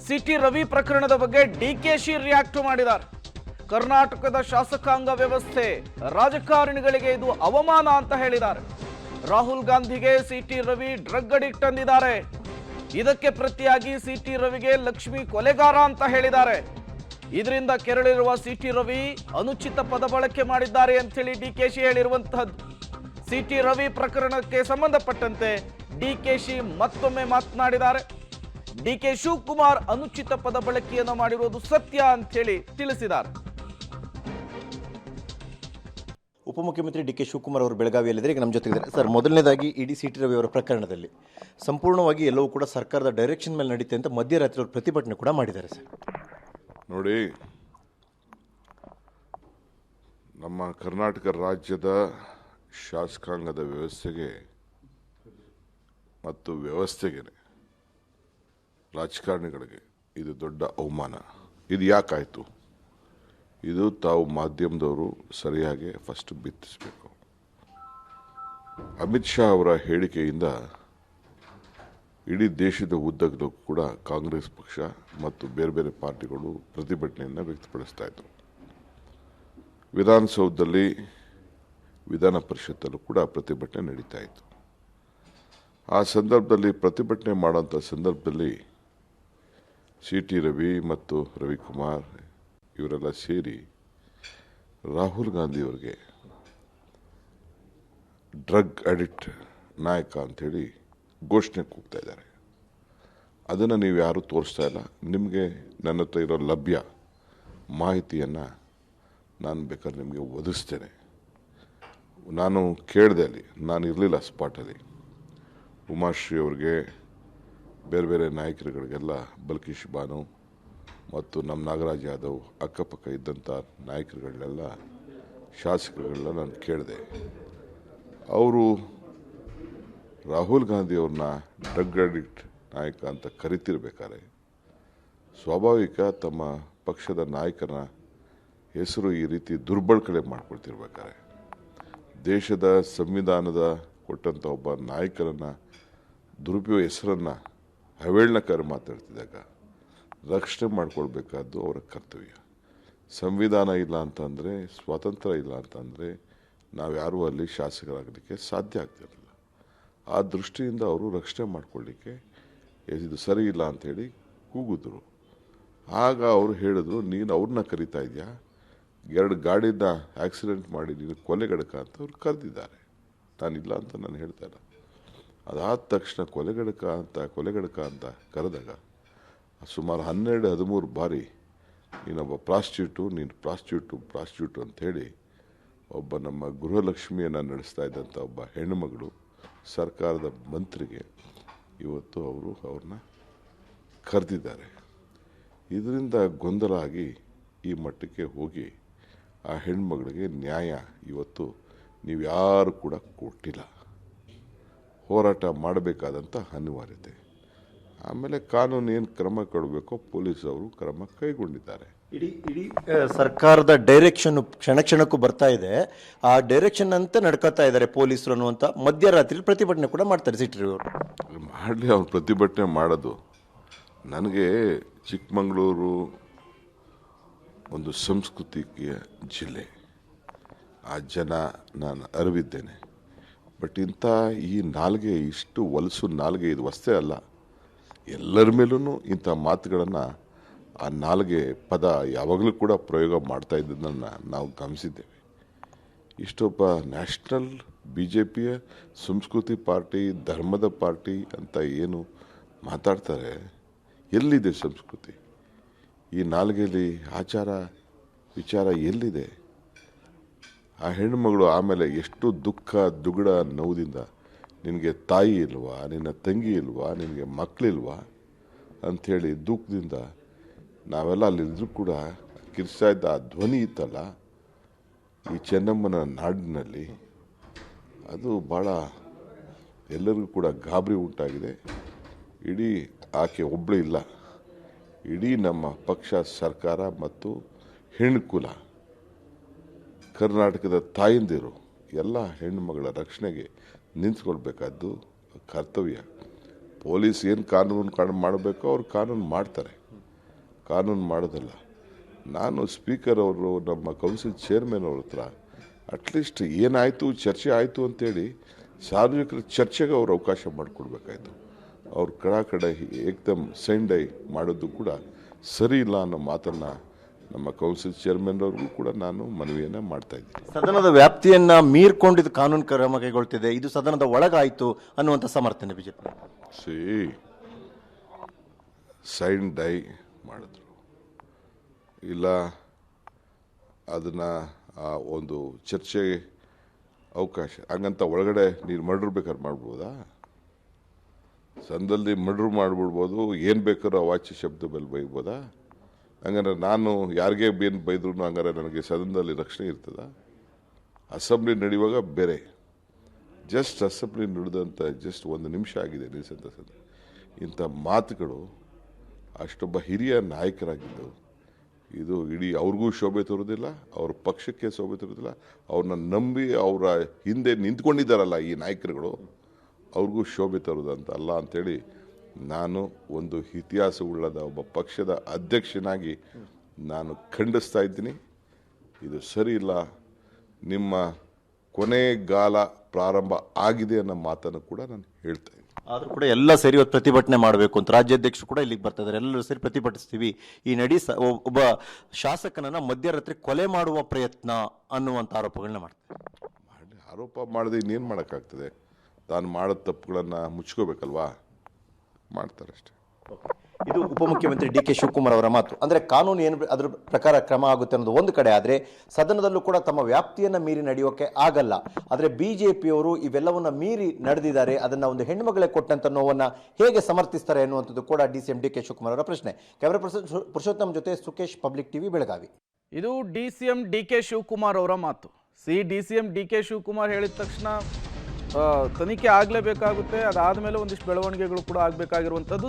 City Ravi ಪ್ರಕರಣದ ಬಗ್ಗೆ DKShi react ಮಾಡಿದ್ದಾರೆ. ಕರ್ನಾಟಕದ ಶಾಸಕಾಂಗ ವ್ಯವಸ್ಥೆ ರಾಜಕಾರಣಿಗಳಿಗೆ ಇದು ಅವಮಾನ ಅಂತ ಹೇಳಿದ್ದಾರೆ. ರಾಹುಲ್ ಗಾಂಧಿಗೆ ಸಿಟಿ ರವಿ ಡ್ರಗ್ ಅಡಿಕ್ಟ್ ಅಂದಿದ್ದಾರೆ. ಇದಕ್ಕೆ ಪ್ರತಿಯಾಗಿ ಸಿಟಿ ರವಿಗೆ ಲಕ್ಷ್ಮಿ ಕೊಲೆಗಾರ ಅಂತ ಹೇಳಿದ್ದಾರೆ. ಇದರಿಂದ ಕೆರಳಿರುವ ಸಿಟಿ ರವಿ ಅನುಚಿತ ಪದ ಬಳಕೆ ಮಾಡಿದ್ದಾರೆ ಅಂತ ಹೇಳಿ ಡಿಕೆಶಿ ಹೇಳಿರುವಂತಹದ್ದು. ಸಿಟಿ ರವಿ ಪ್ರಕರಣಕ್ಕೆ ಸಂಬಂಧಪಟ್ಟಂತೆ ಡಿಕೆಶಿ ಮತ್ತೊಮ್ಮೆ ಮಾತನಾಡಿದ್ದಾರೆ. ಡಿಕೆ ಶಿವಕುಮಾರ್ ಅನುಚಿತ ಪದ ಬಳಕೆಯನ್ನು ಮಾಡಿರುವುದು ಸತ್ಯ ಅಂತ ಹೇಳಿ ತಿಳಿಸಿದ್ದಾರೆ. ಉಪಮುಖ್ಯಮಂತ್ರಿ ಡಿ ಕೆ ಶಿವಕುಮಾರ್ ಅವರು ಬೆಳಗಾವಿಯಲ್ಲಿದ್ದಾರೆ. ಈಗ ನಮ್ಮ ಜೊತೆಗಿದ್ದಾರೆ. ಸರ್, ಮೊದಲನೇದಾಗಿ ಇಡಿ ಸಿಟಿ ರವಿ ಅವರ ಪ್ರಕರಣದಲ್ಲಿ ಸಂಪೂರ್ಣವಾಗಿ ಎಲ್ಲವೂ ಕೂಡ ಸರ್ಕಾರದ ಡೈರೆಕ್ಷನ್ ಮೇಲೆ ನಡೀತೆ ಅಂತ ಮಧ್ಯರಾತ್ರಿ ಅವರು ಪ್ರತಿಭಟನೆ ಕೂಡ ಮಾಡಿದ್ದಾರೆ. ಸರ್ ನೋಡಿ, ನಮ್ಮ ಕರ್ನಾಟಕ ರಾಜ್ಯದ ಶಾಸಕಾಂಗದ ವ್ಯವಸ್ಥೆಗೆ ಮತ್ತು ವ್ಯವಸ್ಥೆಗೆ ರಾಜಕಾರಣಿಗಳಿಗೆ ಇದು ದೊಡ್ಡ ಅವಮಾನ. ಇದು ಯಾಕಾಯಿತು? ಇದು ತಾವು ಮಾಧ್ಯಮದವರು ಸರಿಯಾಗಿ ಫಸ್ಟ್ ಬಿತ್ತಿಸಬೇಕು. ಅಮಿತ್ ಶಾ ಅವರ ಹೇಳಿಕೆಯಿಂದ ಇಡೀ ದೇಶದ ಉದ್ದಗಲೂ ಕೂಡ ಕಾಂಗ್ರೆಸ್ ಪಕ್ಷ ಮತ್ತು ಬೇರೆ ಬೇರೆ ಪಾರ್ಟಿಗಳು ಪ್ರತಿಭಟನೆಯನ್ನು ವ್ಯಕ್ತಪಡಿಸ್ತಾ ಇದ್ದವು. ವಿಧಾನಸೌಧದಲ್ಲಿ ವಿಧಾನ ಪರಿಷತ್ತಲ್ಲೂ ಕೂಡ ಪ್ರತಿಭಟನೆ ನಡೀತಾ ಇತ್ತು. ಆ ಸಂದರ್ಭದಲ್ಲಿ ಪ್ರತಿಭಟನೆ ಮಾಡೋಂಥ ಸಂದರ್ಭದಲ್ಲಿ ಸಿಟಿ ರವಿ ಮತ್ತು ರವಿಕುಮಾರ್ ಇವರೆಲ್ಲ ಸೇರಿ ರಾಹುಲ್ ಗಾಂಧಿಯವರಿಗೆ ಡ್ರಗ್ ಅಡಿಕ್ಟ್ ನಾಯಕ ಅಂಥೇಳಿ ಘೋಷಣೆ ಕೂಗ್ತಾ ಇದ್ದಾರೆ. ಅದನ್ನು ನೀವು ಯಾರೂ ತೋರಿಸ್ತಾ ಇಲ್ಲ. ನಿಮಗೆ ನನ್ನ ಹತ್ರ ಇರೋ ಲಭ್ಯ ಮಾಹಿತಿಯನ್ನು ನಾನು ಬೇಕಾದ್ರೆ ನಿಮಗೆ ಒದಗಿಸ್ತೇನೆ. ನಾನು ಕೇಳಿದೆ, ಅಲ್ಲಿ ನಾನು ಇರಲಿಲ್ಲ ಸ್ಪಾಟಲ್ಲಿ. ಉಮಾಶ್ರೀ ಅವ್ರಿಗೆ, ಬೇರೆ ಬೇರೆ ನಾಯಕರುಗಳಿಗೆಲ್ಲ, ಬಲ್ಕೀಶ್ ಬಾನು ಮತ್ತು ನಮ್ಮ ನಾಗರಾಜ್ ಯಾದವ್, ಅಕ್ಕಪಕ್ಕ ಇದ್ದಂಥ ನಾಯಕರುಗಳನ್ನೆಲ್ಲ, ಶಾಸಕರುಗಳನ್ನ ನಾನು ಕೇಳಿದೆ. ಅವರು ರಾಹುಲ್ ಗಾಂಧಿ ಅವ್ರನ್ನ ಡ್ರಗ್ ಅಡಿಕ್ಟ್ ನಾಯಕ ಅಂತ ಕರಿತಿರ್ಬೇಕಾದ್ರೆ ಸ್ವಾಭಾವಿಕ ತಮ್ಮ ಪಕ್ಷದ ನಾಯಕನ ಹೆಸರು ಈ ರೀತಿ ದುರ್ಬಳಕೆ ಮಾಡ್ಕೊಳ್ತಿರ್ಬೇಕಾದ್ರೆ, ದೇಶದ ಸಂವಿಧಾನದ ಕೊಟ್ಟಂಥ ಒಬ್ಬ ನಾಯಕರನ್ನು ದುರುಪಯೋಗ ಹೆಸರನ್ನು ಅವೇಳನಕಾರ ಮಾತಾಡ್ತಿದ್ದಾಗ ರಕ್ಷಣೆ ಮಾಡ್ಕೊಳ್ಬೇಕಾದ್ದು ಅವರ ಕರ್ತವ್ಯ. ಸಂವಿಧಾನ ಇಲ್ಲ ಅಂತಂದರೆ, ಸ್ವಾತಂತ್ರ್ಯ ಇಲ್ಲ ಅಂತಂದರೆ ನಾವ್ಯಾರೂ ಅಲ್ಲಿ ಶಾಸಕರಾಗಲಿಕ್ಕೆ ಸಾಧ್ಯ ಆಗ್ತಿರಲಿಲ್ಲ. ಆ ದೃಷ್ಟಿಯಿಂದ ಅವರು ರಕ್ಷಣೆ ಮಾಡ್ಕೊಳ್ಳಿಕ್ಕೆ ಇದು ಸರಿ ಇಲ್ಲ ಅಂಥೇಳಿ ಕೂಗಿದ್ರು. ಆಗ ಅವರು ಹೇಳಿದ್ರು, ನೀನು ಅವ್ರನ್ನ ಕರಿತಾ ಇದೆಯಾ, 2 ಗಾಡಿನ ಆಕ್ಸಿಡೆಂಟ್ ಮಾಡಿ ನೀನು ಕೊಲೆಗಡಕ ಅಂತ ಅವ್ರು ಕರೆದಿದ್ದಾರೆ. ನಾನಿಲ್ಲ ಅಂತ ನಾನು ಹೇಳ್ತಾ ಇಲ್ಲ. ಅದಾದ ತಕ್ಷಣ ಕೊಲೆಗಡಕ ಅಂತ ಕರೆದಾಗ ಸುಮಾರು 12-13 ಬಾರಿ ನೀನೊಬ್ಬ ಪ್ರಾಸ್ಟಿಟ್ಯೂಟು ಅಂಥೇಳಿ ಒಬ್ಬ ನಮ್ಮ ಗೃಹಲಕ್ಷ್ಮಿಯನ್ನು ನಡೆಸ್ತಾ ಇದ್ದಂಥ ಒಬ್ಬ ಹೆಣ್ಣುಮಗಳು ಸರ್ಕಾರದ ಮಂತ್ರಿಗೆ ಇವತ್ತು ಅವ್ರನ್ನ ಕರೆದಿದ್ದಾರೆ. ಇದರಿಂದ ಗೊಂದಲ ಆಗಿ ಈ ಮಟ್ಟಕ್ಕೆ ಹೋಗಿ ಆ ಹೆಣ್ಮಗಳಿಗೆ ನ್ಯಾಯ ಇವತ್ತು ನೀವು ಯಾರು ಕೂಡ ಕೊಟ್ಟಿಲ್ಲ. ಹೋರಾಟ ಮಾಡಬೇಕಾದಂಥ ಅನಿವಾರ್ಯತೆ. ಆಮೇಲೆ ಕಾನೂನು ಏನು ಕ್ರಮ ಕೊಡಬೇಕೋ ಪೊಲೀಸವರು ಕ್ರಮ ಕೈಗೊಂಡಿದ್ದಾರೆ. ಇಡೀ ಸರ್ಕಾರದ ಡೈರೆಕ್ಷನ್ ಕ್ಷಣ ಕ್ಷಣಕ್ಕೂ ಬರ್ತಾ ಇದೆ. ಆ ಡೈರೆಕ್ಷನ್ ಅಂತ ನಡ್ಕೋತಾ ಇದ್ದಾರೆ ಪೊಲೀಸರು ಅನ್ನುವಂಥ ಮಧ್ಯರಾತ್ರಿ ಪ್ರತಿಭಟನೆ ಕೂಡ ಮಾಡ್ತಾರೆ. ಸಿಟಿ ರವಿ ಅವರು ಮಾಡಲಿ, ಅವ್ರು ಪ್ರತಿಭಟನೆ ಮಾಡೋದು. ನನಗೆ ಚಿಕ್ಕಮಗಳೂರು ಒಂದು ಸಾಂಸ್ಕೃತಿಕ ಜಿಲ್ಲೆ, ಆ ಜನ ನಾನು ಅರಿವಿದ್ದೇನೆ. ಬಟ್ ಈ ನಾಲ್ಗೆ, ಇಷ್ಟು ಹೊಲಸು ನಾಲ್ಗೆ, ಇದು ವಸ್ತೇ ಅಲ್ಲ. ಎಲ್ಲರ ಮೇಲೂ ಇಂಥ ಮಾತುಗಳನ್ನು, ಆ ನಾಲ್ಗೆ ಪದ ಯಾವಾಗಲೂ ಕೂಡ ಪ್ರಯೋಗ ಮಾಡ್ತಾ ಇದ್ದದನ್ನು ನಾವು ಗಮನಿಸಿದ್ದೇವೆ. ಇಷ್ಟೊಬ್ಬ ನ್ಯಾಷನಲ್ BJPಯ ಸಂಸ್ಕೃತಿ ಪಾರ್ಟಿ, ಧರ್ಮದ ಪಾರ್ಟಿ ಅಂತ ಏನು ಮಾತಾಡ್ತಾರೆ, ಎಲ್ಲಿದೆ ಸಂಸ್ಕೃತಿ? ಈ ನಾಲ್ಗೆಯಲ್ಲಿ ಆಚಾರ ವಿಚಾರ ಎಲ್ಲಿದೆ? ಆ ಹೆಣ್ಣುಮಗಳು ಆಮೇಲೆ ಎಷ್ಟು ದುಃಖ ದುಗುಡ ನೋವುದಿಂದ, ನಿನಗೆ ತಾಯಿ ಇಲ್ವಾ, ನಿನ್ನ ತಂಗಿ ಇಲ್ವಾ, ನಿನಗೆ ಮಕ್ಕಳಿಲ್ವಾ ಅಂಥೇಳಿ ದುಃಖದಿಂದ ನಾವೆಲ್ಲ ಅಲ್ಲಿದ್ದರೂ ಕೂಡ ಕಿರ್ಚ್ತಾ ಇದ್ದ ಆ ಧ್ವನಿ ಇತ್ತಲ್ಲ ಈ ಚೆನ್ನಮ್ಮನ ನಾಡಿನಲ್ಲಿ, ಅದು ಭಾಳ ಎಲ್ಲರಿಗೂ ಕೂಡ ಗಾಬರಿ ಉಂಟಾಗಿದೆ. ಇಡೀ ಆಕೆ ಒಬ್ಬಳು ಇಲ್ಲ, ಇಡೀ ನಮ್ಮ ಪಕ್ಷ, ಸರ್ಕಾರ ಮತ್ತು ಹೆಣ್ಣುಕುಲ, ಕರ್ನಾಟಕದ ತಾಯಂದಿರು ಎಲ್ಲ ಹೆಣ್ಣುಮಗಳ ರಕ್ಷಣೆಗೆ ನಿಂತ್ಕೊಳ್ಬೇಕಾದ್ದು ಕರ್ತವ್ಯ. ಪೊಲೀಸ್ ಏನು ಕಾನೂನು ಮಾಡಬೇಕೋ ಅವ್ರು ಕಾನೂನು ಮಾಡ್ತಾರೆ. ಕಾನೂನು ಮಾಡೋದಲ್ಲ. ನಾನು ಸ್ಪೀಕರ್ ಅವರು ನಮ್ಮ ಕೌನ್ಸಿಲ್ ಚೇರ್ಮನ್ ಅವ್ರ ಹತ್ರ ಅಟ್ಲೀಸ್ಟ್ ಏನಾಯಿತು ಚರ್ಚೆ ಆಯಿತು ಅಂತೇಳಿ ಸಾರ್ವಜನಿಕರ ಚರ್ಚೆಗೆ ಅವ್ರು ಅವಕಾಶ ಮಾಡಿಕೊಡ್ಬೇಕಾಯ್ತು. ಅವ್ರ ಕಡೆ ಏಕ್ದಮ್ ಸೆಂಡೈ ಮಾಡೋದು ಕೂಡ ಸರಿ ಇಲ್ಲ ಅನ್ನೋ ಮಾತನ್ನು ನಮ್ಮ ಕೌನ್ಸಿಲ್ ಚೇರ್ಮನ್ ಅವ್ರಿಗೂ ಕೂಡ ನಾನು ಮನವಿಯನ್ನು ಮಾಡ್ತಾ ಇದ್ದೀನಿ. ಸದನದ ವ್ಯಾಪ್ತಿಯನ್ನ ಮೀರ್ಕೊಂಡಿದ್ದು ಕಾನೂನು ಕ್ರಮ ಕೈಗೊಳ್ತಿದೆ, ಇದು ಸದನದ ಒಳಗಾಯಿತು ಅನ್ನುವಂಥ ಸಮರ್ಥನೆ ಬಿಜೆಪಿ. ಸೈನ್ ಡೈ ಮಾಡಿದ್ರು, ಇಲ್ಲ ಅದನ್ನು ಒಂದು ಚರ್ಚೆಗೆ ಅವಕಾಶ ಹಂಗಂತ ಒಳಗಡೆ ನೀನು ಮರ್ಡ್ರ್ ಬೇಕಾದ್ರೆ ಮಾಡ್ಬೋದಾ? ಸದನದಲ್ಲಿ ಮರ್ಡ್ರ್ ಮಾಡಿಬಿಡ್ಬೋದು, ಏನು ಬೇಕಾದ್ರೂ ಅವಾಚ್ಯ ಶಬ್ದ ಮೇಲೆ ಬೈಬೋದಾ? ಹಂಗಾರೆ ನಾನು ಯಾರಿಗೆ ಏನು ಬೈದ್ರು ಹಂಗಾರೆ ನನಗೆ ಸದನದಲ್ಲಿ ರಕ್ಷಣೆ ಇರ್ತದ? ಅಸೆಂಬ್ಲಿ ನಡೆಯುವಾಗ ಬೇರೆ, ಜಸ್ಟ್ ಅಸೆಂಬ್ಲಿ ನಡೆದಂಥ ಜಸ್ಟ್ 1 ನಿಮಿಷ ಆಗಿದೆ ನಿಲ್ಸಂತ ಇಂಥ ಮಾತುಗಳು ಅಷ್ಟೊಬ್ಬ ಹಿರಿಯ ನಾಯಕರಾಗಿದ್ದು ಇದು ಇಡೀ ಅವ್ರಿಗೂ ಶೋಭೆ ತೋರೋದಿಲ್ಲ, ಅವ್ರ ಪಕ್ಷಕ್ಕೆ ಶೋಭೆ ತೋರೋದಿಲ್ಲ, ಅವ್ರನ್ನ ನಂಬಿ ಅವರ ಹಿಂದೆ ನಿಂತ್ಕೊಂಡಿದ್ದಾರಲ್ಲ ಈ ನಾಯಕರುಗಳು ಅವ್ರಿಗೂ ಶೋಭೆ ತರೋದಂತ ಅಲ್ಲ ಅಂಥೇಳಿ ನಾನು ಒಂದು ಇತಿಹಾಸವುಳ್ಳದ ಒಬ್ಬ ಪಕ್ಷದ ಅಧ್ಯಕ್ಷನಾಗಿ ನಾನು ಖಂಡಿಸ್ತಾ ಇದ್ದೀನಿ. ಇದು ಸರಿ ಇಲ್ಲ. ನಿಮ್ಮ ಕೊನೆಗಾಲ ಪ್ರಾರಂಭ ಆಗಿದೆ ಅನ್ನೋ ಮಾತನ್ನು ಕೂಡ ನಾನು ಹೇಳ್ತಾ ಇದ್ದೀನಿ. ಆದರೂ ಕೂಡ ಎಲ್ಲ ಸೇರಿ ಇವತ್ತು ಪ್ರತಿಭಟನೆ ಮಾಡಬೇಕು ಅಂತ ರಾಜ್ಯಾಧ್ಯಕ್ಷರು ಕೂಡ ಇಲ್ಲಿಗೆ ಬರ್ತಾ ಇದ್ದಾರೆ. ಎಲ್ಲರೂ ಸೇರಿ ಪ್ರತಿಭಟಿಸ್ತೀವಿ. ಈ ನಡಿ ಒಬ್ಬ ಶಾಸಕನನ್ನ ಮಧ್ಯರಾತ್ರಿ ಕೊಲೆ ಮಾಡುವ ಪ್ರಯತ್ನ ಅನ್ನುವಂಥ ಆರೋಪಗಳನ್ನ ಮಾಡ್ತಾರೆ. ಆರೋಪ ಮಾಡದೆ ಇನ್ನೇನು ಮಾಡೋಕ್ಕಾಗ್ತದೆ? ತಾನು ಮಾಡಿದ ತಪ್ಪುಗಳನ್ನು ಮುಚ್ಕೋಬೇಕಲ್ವಾ? ಮಾಡ್ತಾರಷ್ಟೇ. ಇದು ಉಪಮುಖ್ಯಮಂತ್ರಿ ಡಿ ಕೆ ಶಿವಕುಮಾರ್ ಅವರ ಮಾತು. ಅಂದರೆ ಕಾನೂನು ಏನು ಅದರ ಪ್ರಕಾರ ಕ್ರಮ ಆಗುತ್ತೆ ಅನ್ನೋದು ಒಂದು ಕಡೆ, ಆದರೆ ಸದನದಲ್ಲೂ ಕೂಡ ತಮ್ಮ ವ್ಯಾಪ್ತಿಯನ್ನು ಮೀರಿ ನಡೆಯೋಕೆ ಆಗಲ್ಲ. ಆದರೆ ಬಿಜೆಪಿಯವರು ಇವೆಲ್ಲವನ್ನ ಮೀರಿ ನಡೆದಿದ್ದಾರೆ, ಅದನ್ನ ಒಂದು ಹೆಣ್ಮಗಳೇ ಕೊಟ್ಟಂತ ನೋವನ್ನ ಹೇಗೆ ಸಮರ್ಥಿಸ್ತಾರೆ ಅನ್ನುವಂಥದ್ದು ಕೂಡ DCM ಡಿ ಕೆ ಶಿವಕುಮಾರ್ ಅವರ ಪ್ರಶ್ನೆ. ಕ್ಯಾಮರಾ ಪರ್ಸನ್ ಪುರುಷೋತ್ತಮ್ ಜೊತೆ ಸುಕೇಶ್, ಪಬ್ಲಿಕ್ ಟಿವಿ, ಬೆಳಗಾವಿ. ಇದು DCM ಡಿ ಕೆ ಶಿವಕುಮಾರ್ ಅವರ ಮಾತು. DCM ಡಿ ಕೆ ಶಿವಕುಮಾರ್ ಹೇಳಿದ ತಕ್ಷಣ ತನಿಖೆ ಆಗಲೇಬೇಕಾಗುತ್ತೆ, ಅದಾದ ಮೇಲೆ ಒಂದಿಷ್ಟು ಬೆಳವಣಿಗೆಗಳು ಕೂಡ ಆಗಬೇಕಾಗಿರುವಂಥದ್ದು.